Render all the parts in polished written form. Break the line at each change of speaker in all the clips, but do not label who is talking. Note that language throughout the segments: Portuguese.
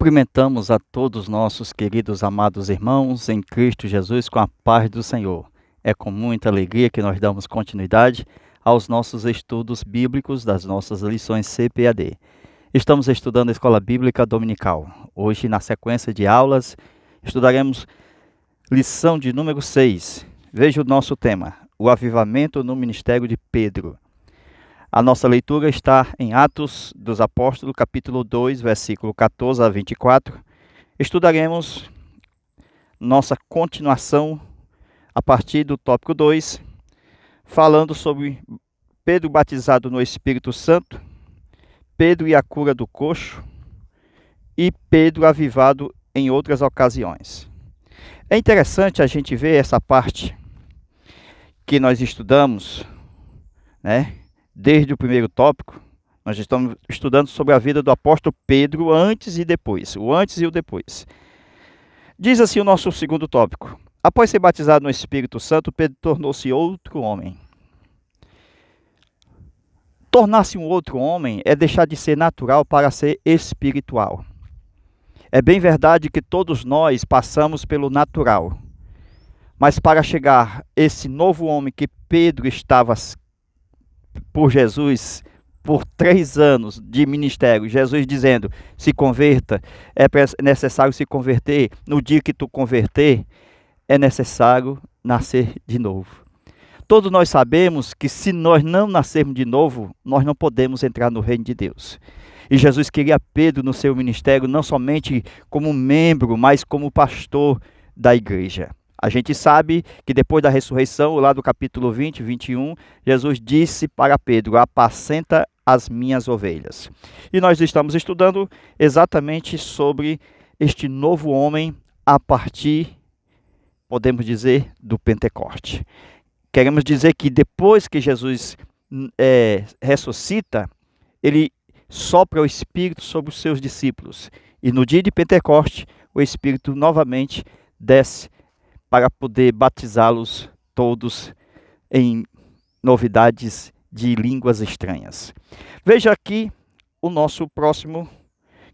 Cumprimentamos a todos nossos queridos amados irmãos em Cristo Jesus com a paz do Senhor. É com muita alegria que nós damos continuidade aos nossos estudos bíblicos das nossas lições CPAD. Estamos estudando a Escola Bíblica Dominical. Hoje, na sequência de aulas, estudaremos lição de número 6. Veja o nosso tema, o avivamento no ministério de Pedro. A nossa leitura está em Atos dos Apóstolos, capítulo 2, versículo 14 a 24. Estudaremos nossa continuação a partir do tópico 2, falando sobre Pedro batizado no Espírito Santo, Pedro e a cura do coxo e Pedro avivado em outras ocasiões. É interessante a gente ver essa parte que nós estudamos, né? Desde o primeiro tópico, nós estamos estudando sobre a vida do apóstolo Pedro antes e depois, o antes e o depois. Diz assim o nosso segundo tópico: após ser batizado no Espírito Santo, Pedro tornou-se outro homem. Tornar-se um outro homem é deixar de ser natural para ser espiritual. É bem verdade que todos nós passamos pelo natural, mas para chegar esse novo homem que Pedro estava por Jesus, por 3 anos de ministério, Jesus dizendo, se converta, é necessário se converter, no dia que tu converter, é necessário nascer de novo. Todos nós sabemos que se nós não nascermos de novo, nós não podemos entrar no reino de Deus. E Jesus queria Pedro no seu ministério, não somente como membro, mas como pastor da igreja. A gente sabe que depois da ressurreição, lá do capítulo 20, 21, Jesus disse para Pedro, apacenta as minhas ovelhas. E nós estamos estudando exatamente sobre este novo homem a partir, podemos dizer, do Pentecoste. Queremos dizer que depois que Jesus ressuscita, ele sopra o Espírito sobre os seus discípulos. E no dia de Pentecoste, o Espírito novamente desce para poder batizá-los todos em novidades de línguas estranhas. Veja aqui o nosso próximo,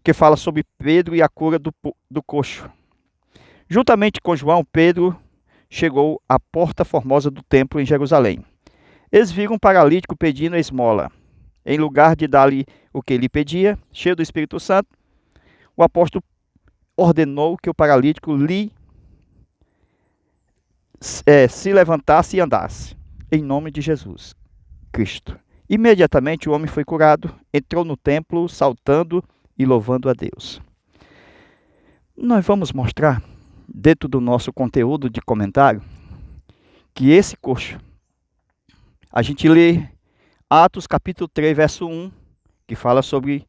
que fala sobre Pedro e a cura do coxo. Juntamente com João, Pedro chegou à porta formosa do templo em Jerusalém. Eles viram um paralítico pedindo a esmola. Em lugar de dar-lhe o que ele pedia, cheio do Espírito Santo, o apóstolo ordenou que o paralítico se levantasse e andasse, em nome de Jesus Cristo. Imediatamente o homem foi curado, entrou no templo saltando e louvando a Deus. Nós vamos mostrar, dentro do nosso conteúdo de comentário, que esse coxo, a gente lê Atos capítulo 3, verso 1, que fala sobre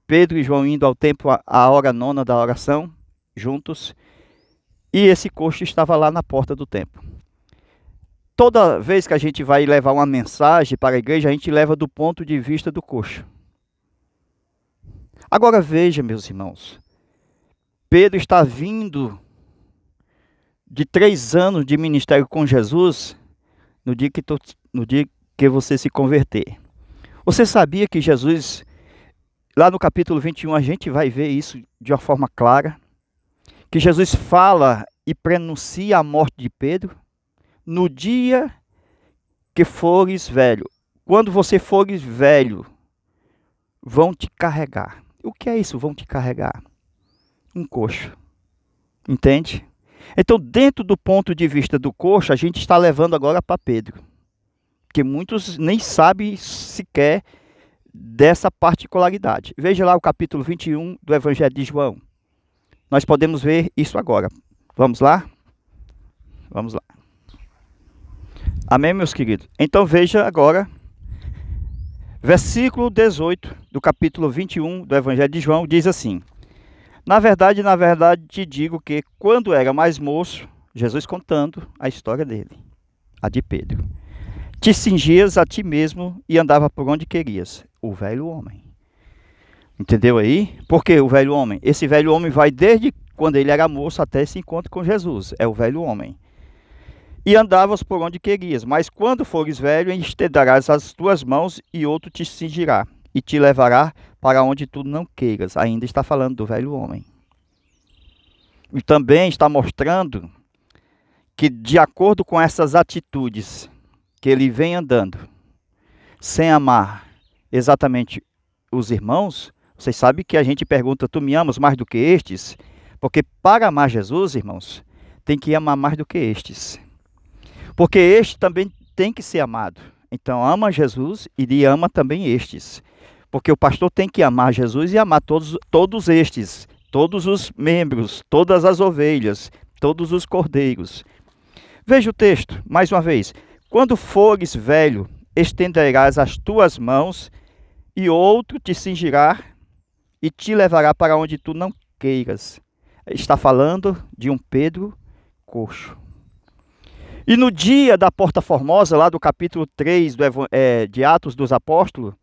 Pedro e João indo ao templo à hora 9 da oração, juntos, e esse coxo estava lá na porta do templo. Toda vez que a gente vai levar uma mensagem para a igreja, a gente leva do ponto de vista do coxo. Agora veja, meus irmãos, Pedro está vindo de 3 anos de ministério com Jesus no dia que você se converter. Você sabia que Jesus, lá no capítulo 21, a gente vai ver isso de uma forma clara, que Jesus fala e prenuncia a morte de Pedro? No dia que fores velho, quando você fores velho, vão te carregar. O que é isso, vão te carregar? Um coxo. Entende? Então, dentro do ponto de vista do coxo, a gente está levando agora para Pedro. Porque muitos nem sabem sequer dessa particularidade. Veja lá o capítulo 21 do Evangelho de João. Nós podemos ver isso agora. Vamos lá? Vamos lá. Amém, meus queridos? Então veja agora, versículo 18 do capítulo 21 do Evangelho de João, diz assim: na verdade, te digo que quando era mais moço, Jesus contando a história dele, a de Pedro, te cingias a ti mesmo e andava por onde querias, o velho homem. Entendeu aí? Por que o velho homem? Esse velho homem vai desde quando ele era moço até esse encontro com Jesus. É o velho homem. E andavas por onde querias, mas quando fores velho, estenderás as tuas mãos e outro te cingirá e te levará para onde tu não queiras. Ainda está falando do velho homem. E também está mostrando que, de acordo com essas atitudes que ele vem andando, sem amar exatamente os irmãos, vocês sabem que a gente pergunta, tu me amas mais do que estes? Porque para amar Jesus, irmãos, tem que amar mais do que estes. Porque este também tem que ser amado. Então ama Jesus e ama também estes. Porque o pastor tem que amar Jesus e amar todos estes, todos os membros, todas as ovelhas, todos os cordeiros. Veja o texto, mais uma vez. Quando fores velho, estenderás as tuas mãos e outro te cingirá e te levará para onde tu não queiras. Está falando de um Pedro coxo. E no dia da Porta Formosa, lá do capítulo 3 de Atos dos Apóstolos,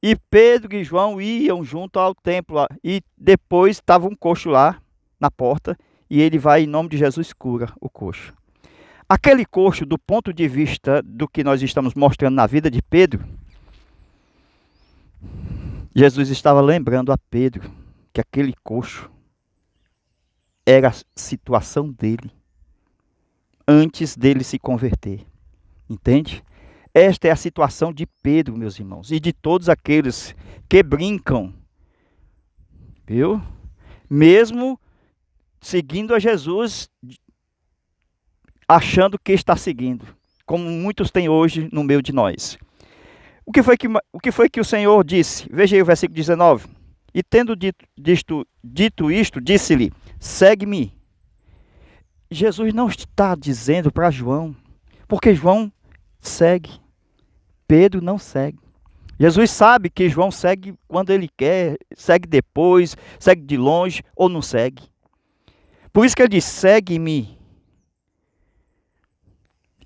e Pedro e João iam junto ao templo, e depois estava um coxo lá na porta, e ele vai, em nome de Jesus, cura o coxo. Aquele coxo, do ponto de vista do que nós estamos mostrando na vida de Pedro, Jesus estava lembrando a Pedro que aquele coxo era a situação dele, antes dele se converter. Entende? Esta é a situação de Pedro, meus irmãos, e de todos aqueles que brincam, viu? Mesmo seguindo a Jesus, achando que está seguindo, como muitos têm hoje no meio de nós. O que foi que o Senhor disse? Veja aí o versículo 19. E tendo dito isto, disse-lhe, segue-me. Jesus não está dizendo para João, porque João segue, Pedro não segue. Jesus sabe que João segue quando ele quer, segue depois, segue de longe ou não segue. Por isso que ele diz, segue-me.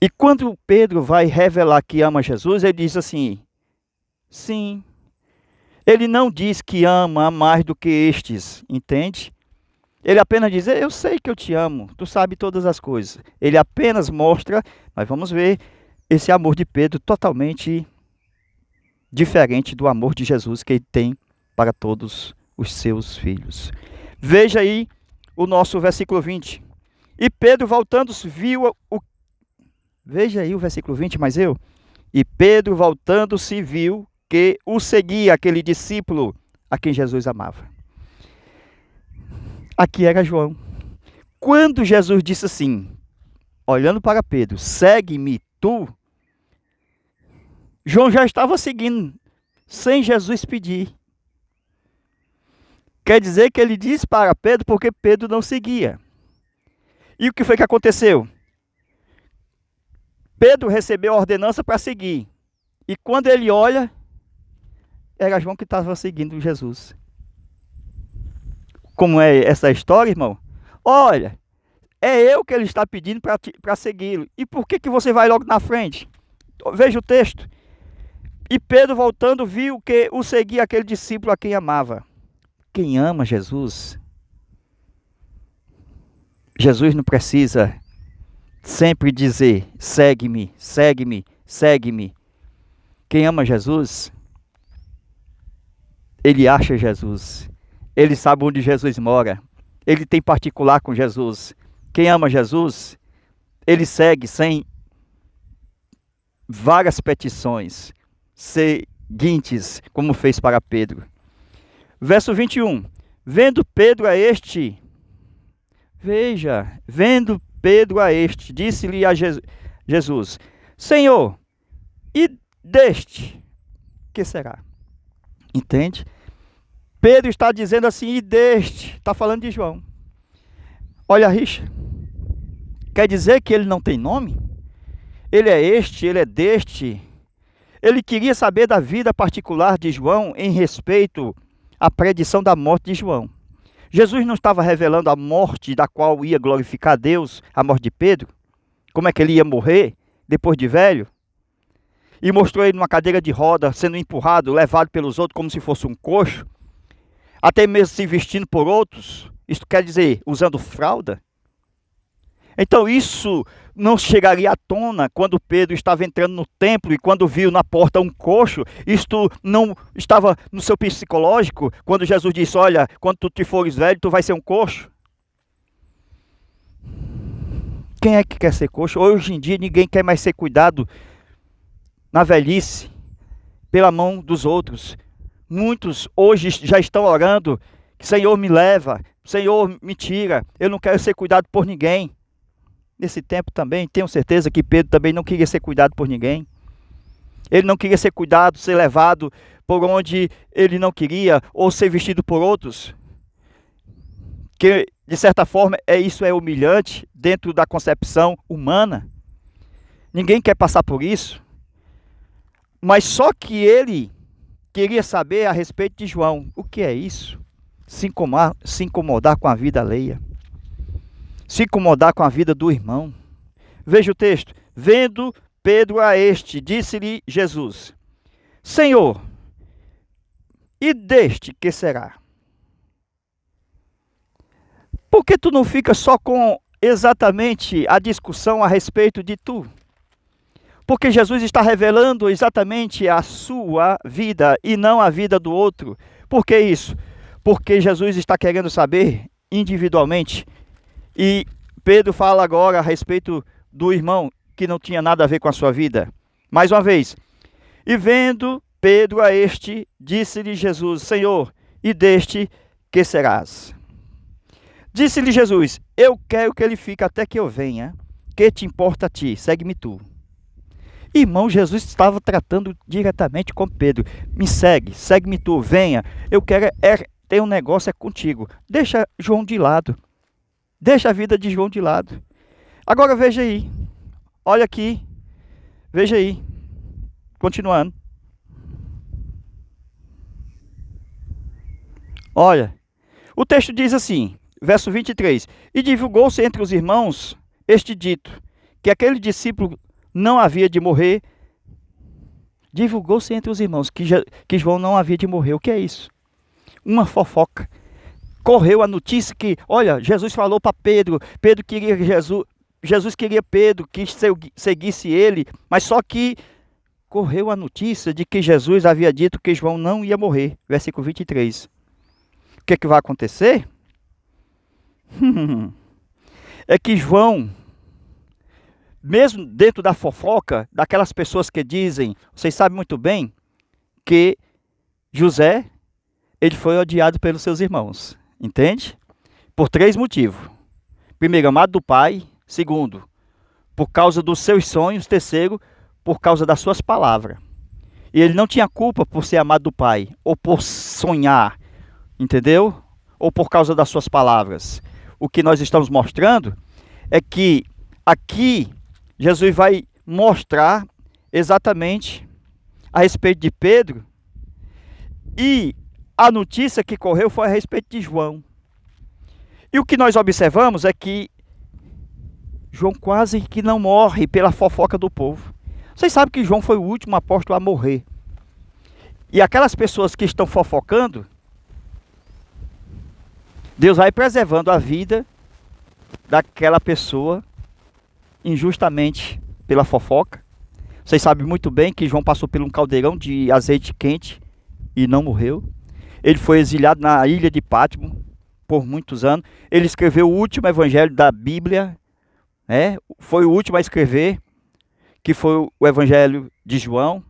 E quando Pedro vai revelar que ama Jesus, ele diz assim, sim. Ele não diz que ama mais do que estes, entende? Ele apenas diz, eu sei que eu te amo, tu sabe todas as coisas. Ele apenas mostra, nós vamos ver, esse amor de Pedro totalmente diferente do amor de Jesus que ele tem para todos os seus filhos. Veja aí o nosso versículo 20. E Pedro voltando-se viu o... Veja aí o versículo 20, mas eu. E Pedro voltando-se viu que o seguia aquele discípulo a quem Jesus amava. Aqui era João. Quando Jesus disse assim, olhando para Pedro, segue-me tu, João já estava seguindo, sem Jesus pedir. Quer dizer que ele disse para Pedro porque Pedro não seguia. E o que foi que aconteceu? Pedro recebeu a ordenança para seguir. E quando ele olha, era João que estava seguindo Jesus. Como é essa história, irmão? Olha, é eu que ele está pedindo para segui-lo. E por que você vai logo na frente? Veja o texto. E Pedro, voltando, viu que o seguia aquele discípulo a quem amava. Quem ama Jesus, Jesus não precisa sempre dizer, segue-me, segue-me, segue-me. Quem ama Jesus, ele acha Jesus. Ele sabe onde Jesus mora. Ele tem particular com Jesus. Quem ama Jesus, ele segue sem várias petições seguintes, como fez para Pedro. Verso 21. Vendo Pedro a este, vendo Pedro a este, disse-lhe a Jesus, Senhor, e deste, que será? Entende? Pedro está dizendo assim, e deste, está falando de João. Olha a rixa. Quer dizer que ele não tem nome? Ele é este, ele é deste. Ele queria saber da vida particular de João em respeito à predição da morte de João. Jesus não estava revelando a morte da qual ia glorificar Deus, a morte de Pedro? Como é que ele ia morrer depois de velho? E mostrou ele numa cadeira de roda, sendo empurrado, levado pelos outros como se fosse um coxo, até mesmo se vestindo por outros, isto quer dizer, usando fralda. Então isso não chegaria à tona quando Pedro estava entrando no templo e quando viu na porta um coxo. Isto não estava no seu psicológico quando Jesus disse: olha, quando tu te fores velho, tu vai ser um coxo. Quem é que quer ser coxo? Hoje em dia ninguém quer mais ser cuidado na velhice pela mão dos outros. Muitos hoje já estão orando: Senhor, me leva, Senhor, me tira, eu não quero ser cuidado por ninguém. Nesse tempo também, tenho certeza que Pedro também não queria ser cuidado por ninguém. Ele não queria ser cuidado, ser levado por onde ele não queria, ou ser vestido por outros. Que, de certa forma, isso é humilhante dentro da concepção humana. Ninguém quer passar por isso. Mas só que ele queria saber a respeito de João. O que é isso? Se incomodar com a vida alheia. Se incomodar com a vida do irmão. Veja o texto. Vendo Pedro a este, disse-lhe Jesus: Senhor, e deste que será? Por que tu não fica só com exatamente a discussão a respeito de tu? Porque Jesus está revelando exatamente a sua vida e não a vida do outro. Por que isso? Porque Jesus está querendo saber individualmente. E Pedro fala agora a respeito do irmão que não tinha nada a ver com a sua vida. Mais uma vez. E vendo Pedro a este, disse-lhe Jesus: Senhor, e deste que serás? Disse-lhe Jesus: eu quero que ele fique até que eu venha. Que te importa a ti? Segue-me tu. Irmão, Jesus estava tratando diretamente com Pedro. Me segue, segue-me tu, venha. Eu quero ter um negócio contigo. Deixa João de lado. Deixa a vida de João de lado. Agora veja aí. Olha aqui. Veja aí. Continuando. Olha. O texto diz assim, verso 23. E divulgou-se entre os irmãos este dito, que aquele discípulo não havia de morrer. Divulgou-se entre os irmãos que João não havia de morrer. O que é isso? Uma fofoca. Correu a notícia que, olha, Jesus falou para Pedro. Pedro queria Jesus queria Pedro que seguisse ele. Mas só que correu a notícia de que Jesus havia dito que João não ia morrer. Versículo 23. O que é que vai acontecer? É que João, mesmo dentro da fofoca, daquelas pessoas que dizem, vocês sabem muito bem, que José, ele foi odiado pelos seus irmãos, entende? Por 3 motivos. Primeiro, amado do pai. Segundo, por causa dos seus sonhos. Terceiro, por causa das suas palavras. E ele não tinha culpa por ser amado do pai, ou por sonhar, entendeu? Ou por causa das suas palavras. O que nós estamos mostrando é que aqui Jesus vai mostrar exatamente a respeito de Pedro, e a notícia que correu foi a respeito de João. E o que nós observamos é que João quase que não morre pela fofoca do povo. Vocês sabem que João foi o último apóstolo a morrer. E aquelas pessoas que estão fofocando, Deus vai preservando a vida daquela pessoa injustamente pela fofoca. Vocês sabem muito bem que João passou por um caldeirão de azeite quente e não morreu. Ele foi exilado na ilha de Patmos por muitos anos. Ele escreveu o último evangelho da Bíblia, né? Foi o último a escrever, que foi o evangelho de João,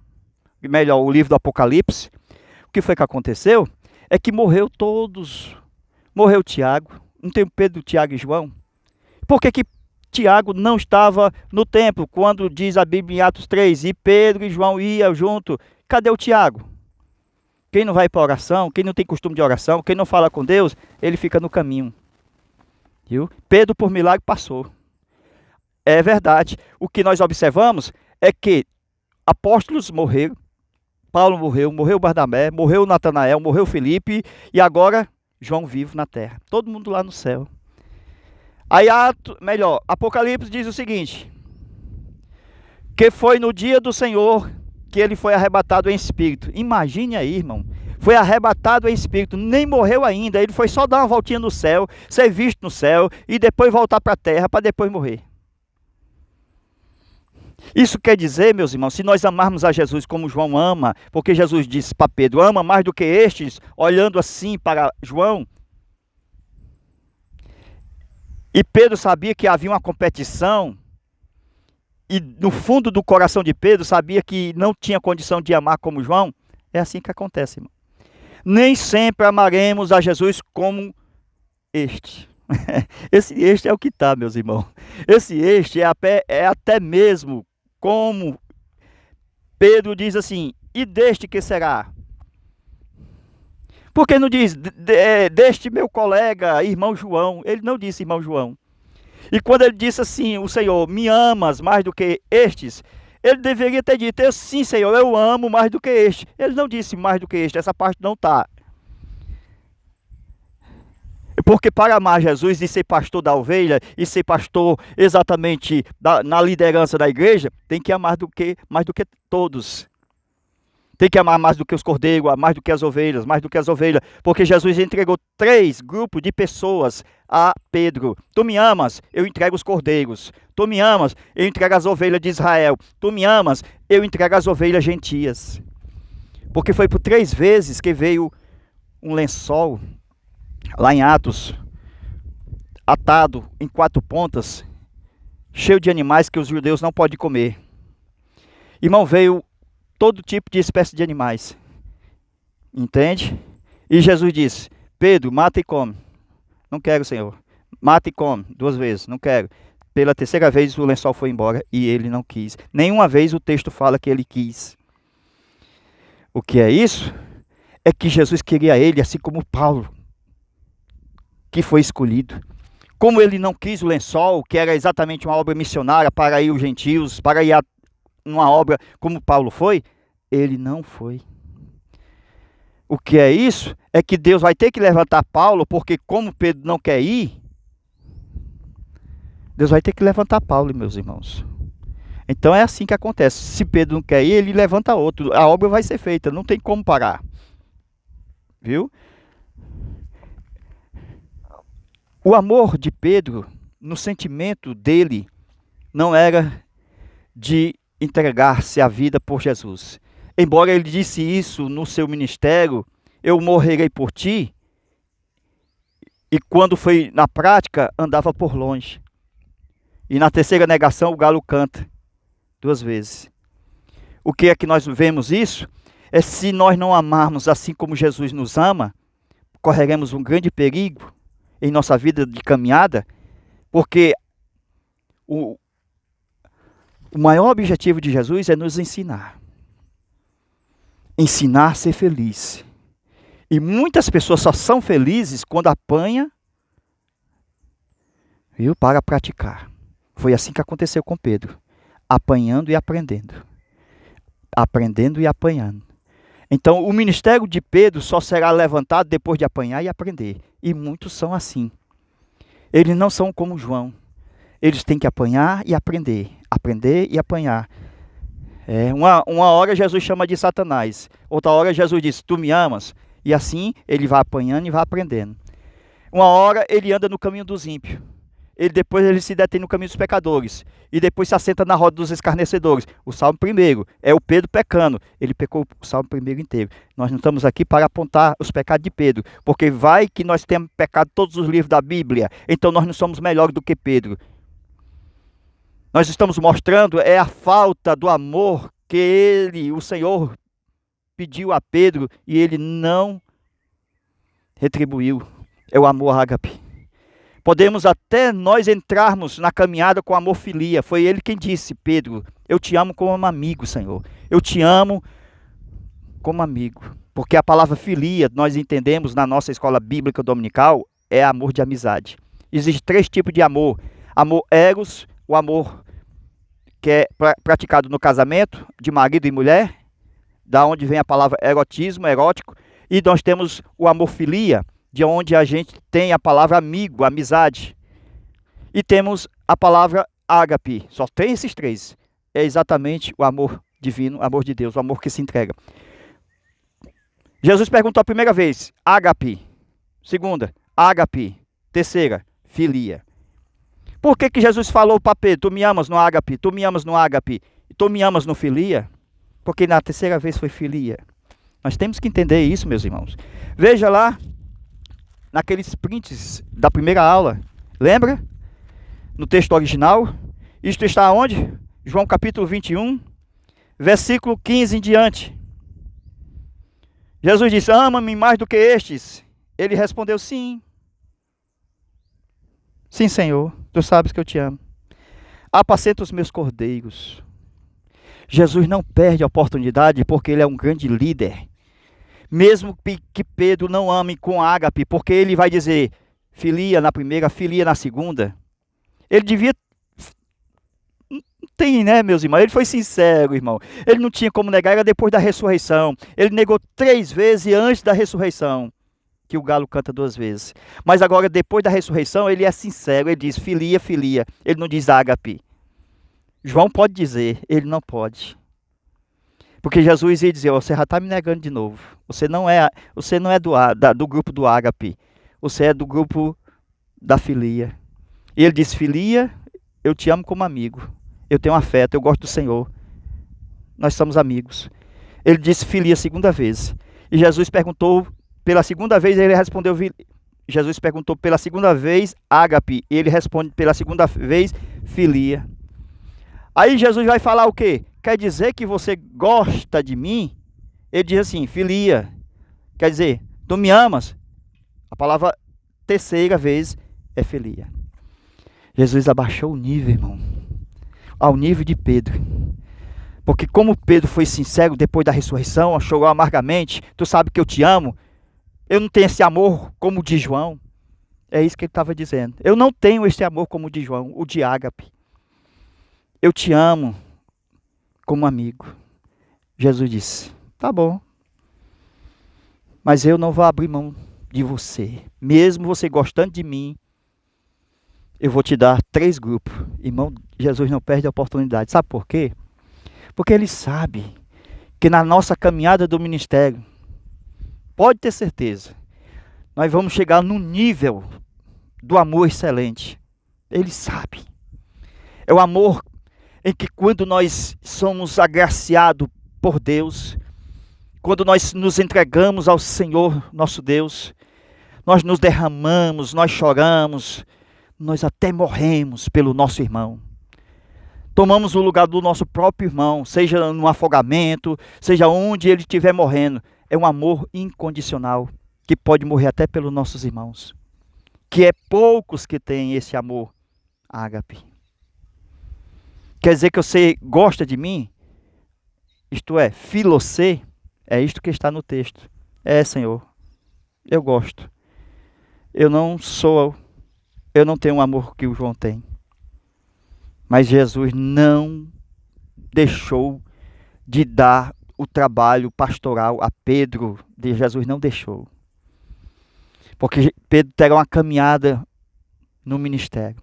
melhor, o livro do Apocalipse. O que foi que aconteceu? É que morreu todos. Morreu Tiago, não tem Pedro, Tiago e João. Por que Tiago não estava no templo, quando diz a Bíblia em Atos 3, e Pedro e João iam junto? Cadê o Tiago? Quem não vai para oração, quem não tem costume de oração, quem não fala com Deus, ele fica no caminho. Viu? Pedro, por milagre, passou. É verdade. O que nós observamos é que apóstolos morreram, Paulo morreu, morreu Barnabé, morreu Natanael, morreu Felipe, e agora João vivo na terra. Todo mundo lá no céu. Aí, Apocalipse diz o seguinte, que foi no dia do Senhor que ele foi arrebatado em espírito. Imagine aí, irmão, Foi arrebatado em espírito, nem morreu ainda. Ele foi só dar uma voltinha no céu, ser visto no céu e depois voltar para a terra para depois morrer. Isso quer dizer, meus irmãos, se nós amarmos a Jesus como João ama, porque Jesus disse para Pedro, ama mais do que estes, olhando assim para João. E Pedro sabia que havia uma competição, e no fundo do coração de Pedro sabia que não tinha condição de amar como João. É assim que acontece, irmão. Nem sempre amaremos a Jesus como este. Este é o que está, meus irmãos. Este é até mesmo como Pedro diz assim, e deste que será? Por que não diz deste meu colega, irmão João? Ele não disse irmão João. E quando ele disse assim, o Senhor, me amas mais do que estes, ele deveria ter dito, eu sim, Senhor, eu amo mais do que este. Ele não disse mais do que este, essa parte não está. Porque para amar Jesus e ser pastor da ovelha, e ser pastor exatamente na liderança da igreja, tem que amar mais do que todos. Tem que amar mais do que os cordeiros, mais do que as ovelhas, mais do que as ovelhas. Porque Jesus entregou 3 grupos de pessoas a Pedro. Tu me amas, eu entrego os cordeiros. Tu me amas, eu entrego as ovelhas de Israel. Tu me amas, eu entrego as ovelhas gentias. Porque foi por 3 vezes que veio um lençol, lá em Atos, atado em 4 pontas, cheio de animais que os judeus não podem comer. Irmão, veio todo tipo de espécie de animais. Entende? E Jesus disse, Pedro, mata e come. Não quero, Senhor. Mata e come 2 vezes, não quero. Pela 3ª vez o lençol foi embora e ele não quis. Nenhuma vez o texto fala que ele quis. O que é isso? É que Jesus queria ele, assim como Paulo, que foi escolhido. Como ele não quis o lençol, que era exatamente uma obra missionária para ir os gentios, para ir numa obra como Paulo foi, ele não foi. O que é isso? É que Deus vai ter que levantar Paulo, porque como Pedro não quer ir, Deus vai ter que levantar Paulo, meus irmãos. Então é assim que acontece. Se Pedro não quer ir, ele levanta outro. A obra vai ser feita, não tem como parar. Viu? O amor de Pedro, no sentimento dele, não era de entregar-se a vida por Jesus. Embora ele disse isso no seu ministério, eu morrerei por ti, e quando foi na prática, andava por longe. E na 3ª negação, o galo canta 2 vezes. O que é que nós vemos isso? É se nós não amarmos assim como Jesus nos ama, correremos um grande perigo em nossa vida de caminhada, porque o maior objetivo de Jesus é nos ensinar. Ensinar a ser feliz. E muitas pessoas só são felizes quando apanham, viu, para praticar. Foi assim que aconteceu com Pedro. Apanhando e aprendendo. Aprendendo e apanhando. Então, o ministério de Pedro só será levantado depois de apanhar e aprender. E muitos são assim. Eles não são como João. Eles têm que apanhar e aprender. Aprender e apanhar. Uma hora Jesus chama de Satanás. Outra hora Jesus diz, tu me amas? E assim ele vai apanhando e vai aprendendo. Uma hora ele anda no caminho dos ímpios. Depois ele se detém no caminho dos pecadores. E depois se assenta na roda dos escarnecedores. O Salmo 1 é o Pedro pecando. Ele pecou o Salmo 1 inteiro. Nós não estamos aqui para apontar os pecados de Pedro. Porque vai que nós temos pecado todos os livros da Bíblia. Então nós não somos melhores do que Pedro. Nós estamos mostrando a falta do amor que o Senhor, pediu a Pedro e ele não retribuiu. É o amor ágape. Podemos até nós entrarmos na caminhada com amor filia. Foi ele quem disse, Pedro, eu te amo como amigo, Senhor. Eu te amo como amigo. Porque a palavra filia, nós entendemos na nossa escola bíblica dominical, é amor de amizade. Existem 3 tipos de amor. Amor eros, o amor que é praticado no casamento, de marido e mulher, da onde vem a palavra erotismo, erótico. E nós temos o amor filia, de onde a gente tem a palavra amigo, amizade. E temos a palavra ágape. Só tem esses 3. É exatamente o amor divino, o amor de Deus, o amor que se entrega. Jesus perguntou a primeira vez, ágape. Segunda, ágape. Terceira, filia. Por que que Jesus falou para Pedro, tu me amas no ágape, tu me amas no ágape, tu me amas no filia? Porque na terceira vez foi filia. Nós temos que entender isso, meus irmãos. Veja lá, naqueles prints da primeira aula, lembra? No texto original, isto está onde? João capítulo 21, versículo 15 em diante. Jesus disse, ama-me mais do que estes. Ele respondeu, sim. Sim, Senhor, tu sabes que eu te amo. Apacenta os meus cordeiros. Jesus não perde a oportunidade porque ele é um grande líder. Mesmo que Pedro não ame com ágape, porque ele vai dizer filia na primeira, filia na segunda. Ele devia... Não tem, né, meus irmãos? Ele foi sincero, irmão. Ele não tinha como negar, era depois da ressurreição. Ele negou 3 vezes antes da ressurreição, que o galo canta 2 vezes. Mas agora, depois da ressurreição, ele é sincero. Ele diz filia, filia. Ele não diz ágape. João pode dizer, ele não pode. Porque Jesus ia dizer, você já está me negando de novo. Você não é do grupo do ágape. Você é do grupo da filia. E ele diz, filia, eu te amo como amigo. Eu tenho afeto, eu gosto do Senhor. Nós somos amigos. Ele disse filia a segunda vez. E Jesus perguntou pela segunda vez, ele respondeu, Jesus perguntou pela segunda vez, ágape. E ele responde pela segunda vez, filia. Aí Jesus vai falar o quê? Quer dizer que você gosta de mim? Ele diz assim, filia. Quer dizer, tu me amas? A palavra terceira vez é filia. Jesus abaixou o nível, irmão. Ao nível de Pedro. Porque como Pedro foi sincero depois da ressurreição, chorou amargamente, tu sabe que eu te amo. Eu não tenho esse amor como o de João. É isso que ele estava dizendo. Eu não tenho esse amor como o de João, o de ágape. Eu te amo como amigo. Jesus disse, tá bom. Mas eu não vou abrir mão de você. Mesmo você gostando de mim, eu vou te dar 3 grupos. Irmão, Jesus não perde a oportunidade. Sabe por quê? Porque ele sabe que na nossa caminhada do ministério, pode ter certeza, nós vamos chegar no nível do amor excelente. Ele sabe. É o amor em que quando nós somos agraciados por Deus, quando nós nos entregamos ao Senhor nosso Deus, nós nos derramamos, nós choramos, nós até morremos pelo nosso irmão. Tomamos o lugar do nosso próprio irmão, seja no afogamento, seja onde ele estiver morrendo. É um amor incondicional, que pode morrer até pelos nossos irmãos. Que é poucos que têm esse amor ágape. Quer dizer que você gosta de mim? Isto é, filocê, é isto que está no texto. É, Senhor, eu gosto. Eu não tenho o amor que o João tem. Mas Jesus não deixou de dar o trabalho pastoral a Pedro. Jesus não deixou. Porque Pedro terá uma caminhada no ministério.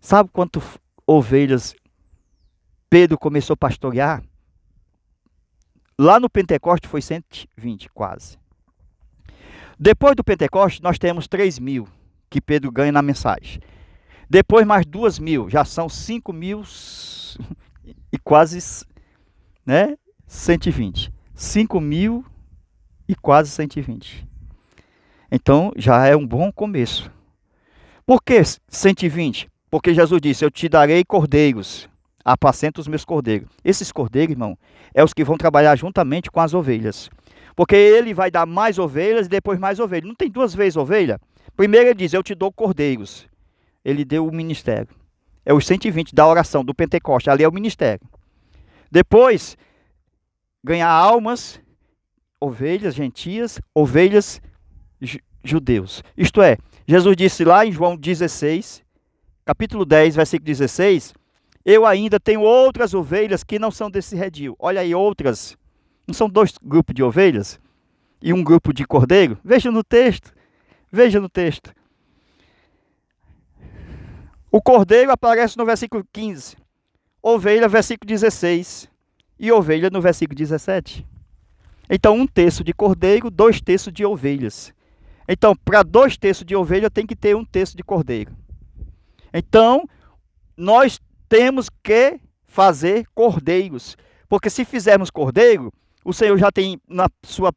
Sabe quantas ovelhas Pedro começou a pastorear? Lá no Pentecoste foi 120 quase. Depois do Pentecoste nós temos 3.000 que Pedro ganha na mensagem. Depois mais 2.000, já são 5.000 e quase, né, 120. 5.000 e quase 120. Então já é um bom começo. Por que 120? Porque Jesus disse, eu te darei cordeiros, apacenta os meus cordeiros. Esses cordeiros, irmão, é os que vão trabalhar juntamente com as ovelhas. Porque ele vai dar mais ovelhas e depois mais ovelhas. Não tem 2 vezes ovelha? Primeiro ele diz, eu te dou cordeiros. Ele deu o ministério. É os 120 da oração, do Pentecoste. Ali é o ministério. Depois, ganhar almas, ovelhas gentias, ovelhas judeus. Isto é, Jesus disse lá em João 16, capítulo 10, versículo 16, eu ainda tenho outras ovelhas que não são desse redil. Olha aí, outras. Não são 2 grupos de ovelhas? E um grupo de cordeiro? Veja no texto. Veja no texto. O cordeiro aparece no versículo 15, ovelha, versículo 16, e ovelha no versículo 17. Então, 1/3 de cordeiro, 2/3 de ovelhas. Então, para 2/3 de ovelha, tem que ter 1/3 de cordeiro. Então, nós temos que fazer cordeiros. Porque se fizermos cordeiro, o Senhor já tem na sua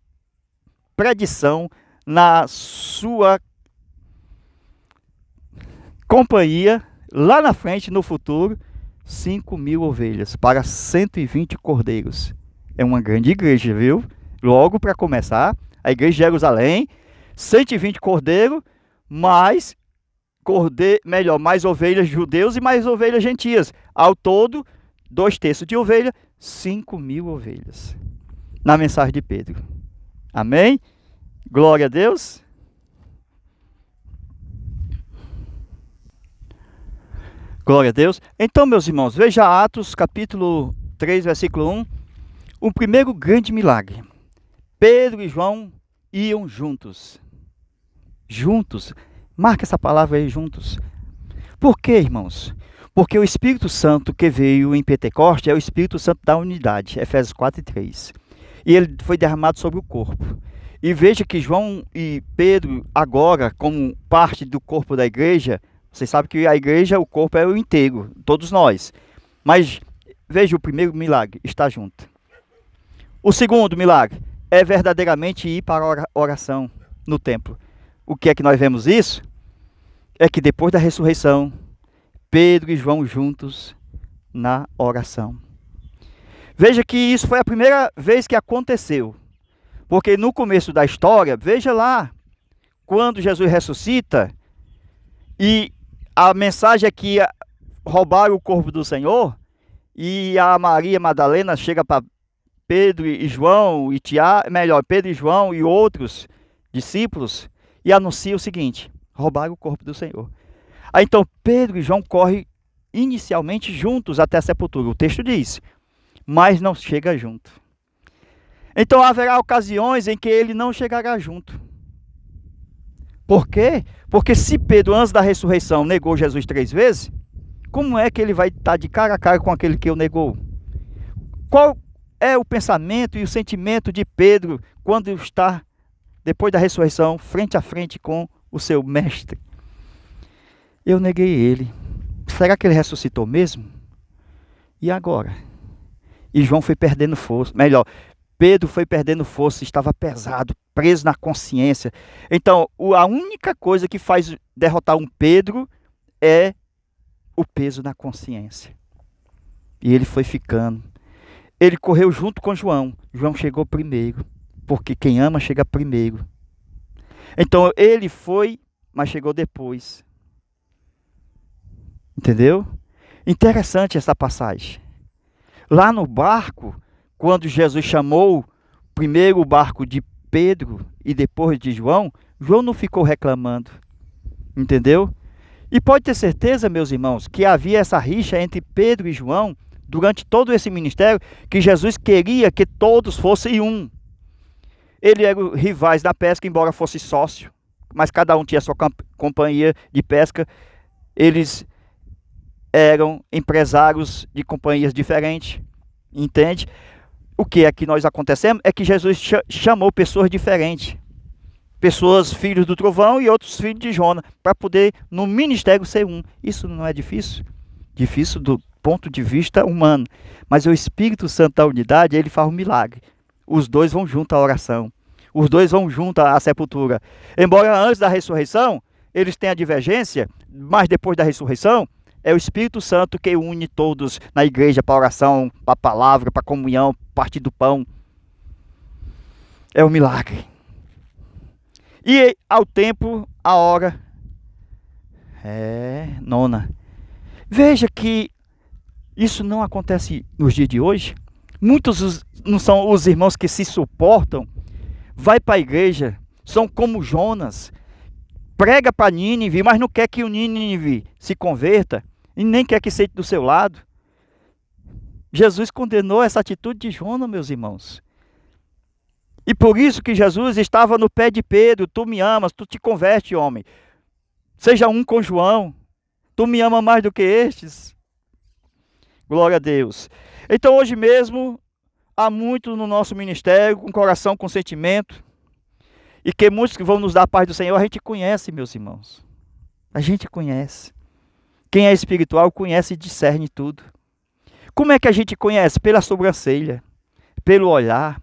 predição, na sua companhia, lá na frente, no futuro, 5.000 ovelhas para 120 cordeiros. É uma grande igreja, viu? Logo para começar, a igreja de Jerusalém, 120 cordeiros, mais mais ovelhas judeus e mais ovelhas gentias. Ao todo, 2/3 de ovelha, 5.000 ovelhas. Na mensagem de Pedro. Amém? Glória a Deus. Glória a Deus. Então, meus irmãos, veja Atos capítulo 3, versículo 1. O primeiro grande milagre. Pedro e João iam juntos. Juntos. Marca essa palavra aí, juntos. Por quê, irmãos? Porque o Espírito Santo que veio em Pentecostes é o Espírito Santo da unidade. Efésios 4:3. E ele foi derramado sobre o corpo. E veja que João e Pedro, agora, como parte do corpo da igreja, vocês sabem que a igreja, o corpo é o inteiro, todos nós. Mas veja o primeiro milagre, está junto. O segundo milagre é verdadeiramente ir para a oração no templo. O que é que nós vemos isso? É que depois da ressurreição, Pedro e João juntos na oração. Veja que isso foi a primeira vez que aconteceu. Porque no começo da história, veja lá, quando Jesus ressuscita, e a mensagem é que roubaram o corpo do Senhor, e a Maria Madalena chega para Pedro e João, e Tiago, Pedro e João e outros discípulos, e anuncia o seguinte: roubaram o corpo do Senhor. Aí então Pedro e João correm inicialmente juntos até a sepultura. O texto diz, mas não chega junto. Então haverá ocasiões em que ele não chegará junto. Por quê? Porque se Pedro, antes da ressurreição, negou Jesus 3 vezes, como é que ele vai estar de cara a cara com aquele que o negou? Qual é o pensamento e o sentimento de Pedro quando está, depois da ressurreição, frente a frente com o seu mestre? Eu neguei ele. Será que ele ressuscitou mesmo? E agora? E João foi perdendo força. Pedro foi perdendo força, estava pesado, preso na consciência. Então, a única coisa que faz derrotar um Pedro é o peso na consciência. E ele foi ficando. Ele correu junto com João. João chegou primeiro, porque quem ama chega primeiro. Então, ele foi, mas chegou depois. Entendeu? Interessante essa passagem. Lá no barco, quando Jesus chamou primeiro o barco de Pedro e depois de João, João não ficou reclamando. Entendeu? E pode ter certeza, meus irmãos, que havia essa rixa entre Pedro e João durante todo esse ministério, que Jesus queria que todos fossem um. Eles eram rivais da pesca, embora fosse sócio, mas cada um tinha sua companhia de pesca. Eles eram empresários de companhias diferentes, entende? O que é que nós acontecemos é que Jesus chamou pessoas diferentes, pessoas filhos do trovão e outros filhos de Jonas, para poder no ministério ser um. Isso não é difícil? Difícil do ponto de vista humano, mas o Espírito Santo da unidade, ele faz um milagre. Os dois vão junto à oração, os dois vão junto à sepultura. Embora antes da ressurreição eles tenham divergência, mas depois da ressurreição é o Espírito Santo que une todos na igreja para oração, para a palavra, para a comunhão, partir do pão. É um milagre. E ao tempo, a hora é nona. Veja que isso não acontece nos dias de hoje. Muitos não são os irmãos que se suportam, vai para a igreja, são como Jonas, prega para Nínive, mas não quer que o Nínive se converta, e nem quer que sente do seu lado. Jesus condenou essa atitude de Jonas, meus irmãos. E por isso que Jesus estava no pé de Pedro: tu me amas, tu te converte, homem. Seja um com João. Tu me amas mais do que estes. Glória a Deus. Então hoje mesmo, há muitos no nosso ministério, com coração, com sentimento, e que muitos que vão nos dar a paz do Senhor, a gente conhece, meus irmãos. A gente conhece. Quem é espiritual conhece e discerne tudo. Como é que a gente conhece? Pela sobrancelha, pelo olhar.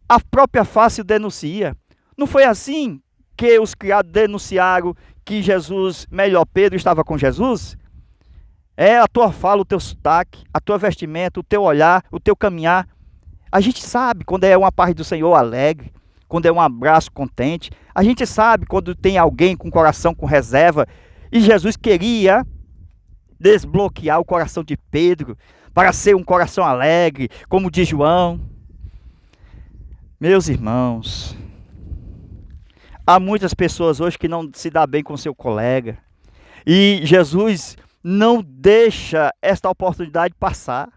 A própria face o denuncia. Não foi assim que os criados denunciaram que Jesus, melhor Pedro, estava com Jesus? A tua fala, o teu sotaque, a tua vestimenta, o teu olhar, o teu caminhar. A gente sabe quando é uma paz do Senhor alegre, quando é um abraço contente. A gente sabe quando tem alguém com coração com reserva. E Jesus queria desbloquear o coração de Pedro para ser um coração alegre, como de João. Meus irmãos, há muitas pessoas hoje que não se dão bem com seu colega. E Jesus não deixa esta oportunidade passar.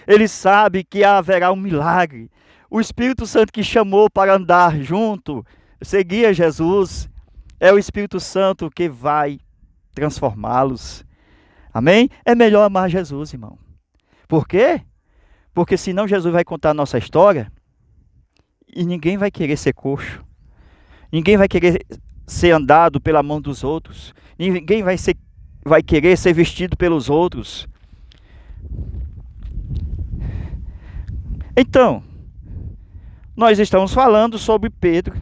Ele sabe que haverá um milagre. O Espírito Santo que chamou para andar junto, seguir Jesus, é o Espírito Santo que vai transformá-los. Amém? É melhor amar Jesus, irmão. Por quê? Porque senão Jesus vai contar a nossa história e ninguém vai querer ser coxo. Ninguém vai querer ser andado pela mão dos outros. Ninguém vai querer ser vestido pelos outros. Então, nós estamos falando sobre Pedro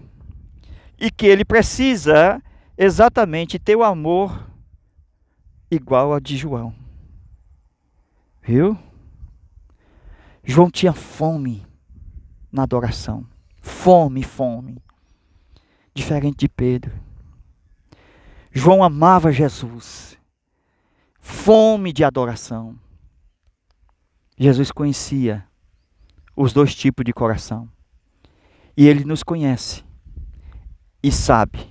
e que ele precisa exatamente ter o amor igual a de João. Viu? João tinha fome na adoração. Fome. Diferente de Pedro. João amava Jesus. Fome de adoração. Jesus conhecia os dois tipos de coração. E ele nos conhece. E sabe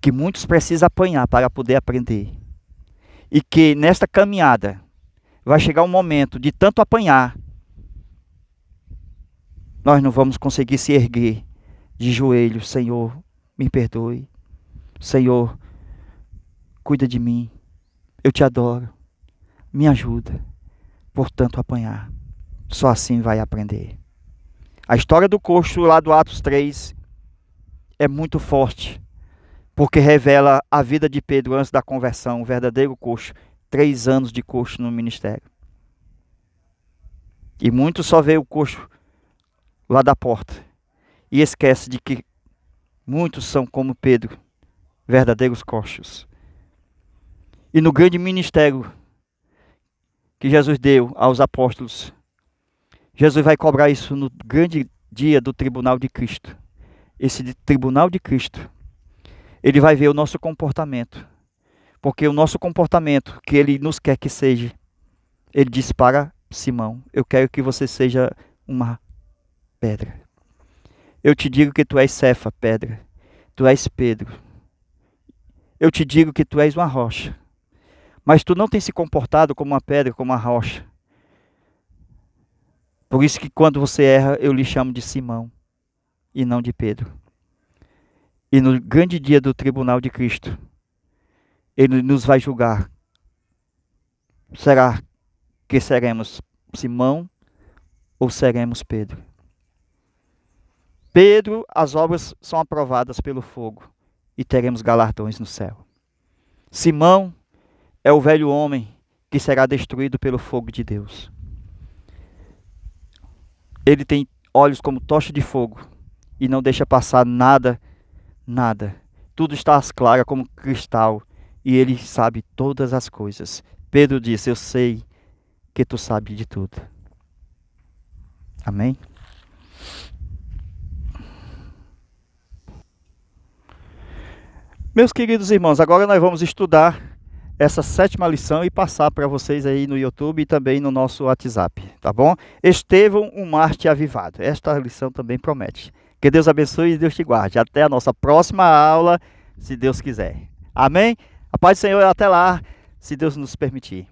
que muitos precisam apanhar para poder aprender. E que nesta caminhada vai chegar um momento de tanto apanhar, nós não vamos conseguir se erguer de joelhos. Senhor, me perdoe. Senhor, cuida de mim. Eu te adoro. Me ajuda. Por tanto apanhar. Só assim vai aprender. A história do coxo lá do Atos 3 é muito forte, porque revela a vida de Pedro antes da conversão, o verdadeiro coxo. 3 anos de coxo no ministério. E muitos só vê o coxo lá da porta e esquece de que muitos são como Pedro, verdadeiros coxos. E no grande ministério que Jesus deu aos apóstolos, Jesus vai cobrar isso no grande dia do tribunal de Cristo. Esse tribunal de Cristo, ele vai ver o nosso comportamento. Porque o nosso comportamento, que ele nos quer que seja, ele diz para Simão: eu quero que você seja uma pedra. Eu te digo que tu és Cefa, pedra. Tu és Pedro. Eu te digo que tu és uma rocha. Mas tu não tem se comportado como uma pedra, como uma rocha. Por isso que quando você erra, eu lhe chamo de Simão e não de Pedro. E no grande dia do tribunal de Cristo, ele nos vai julgar. Será que seremos Simão ou seremos Pedro? Pedro, as obras são aprovadas pelo fogo e teremos galardões no céu. Simão é o velho homem que será destruído pelo fogo de Deus. Ele tem olhos como tocha de fogo e não deixa passar nada. Tudo está às claras como cristal e ele sabe todas as coisas. Pedro disse: eu sei que tu sabes de tudo. Amém? Meus queridos irmãos, agora nós vamos estudar essa 7ª lição e passar para vocês aí no YouTube e também no nosso WhatsApp, tá bom? Estevão, um Marte avivado. Esta lição também promete. Que Deus abençoe e Deus te guarde. Até a nossa próxima aula, se Deus quiser. Amém? A paz do Senhor, até lá, se Deus nos permitir.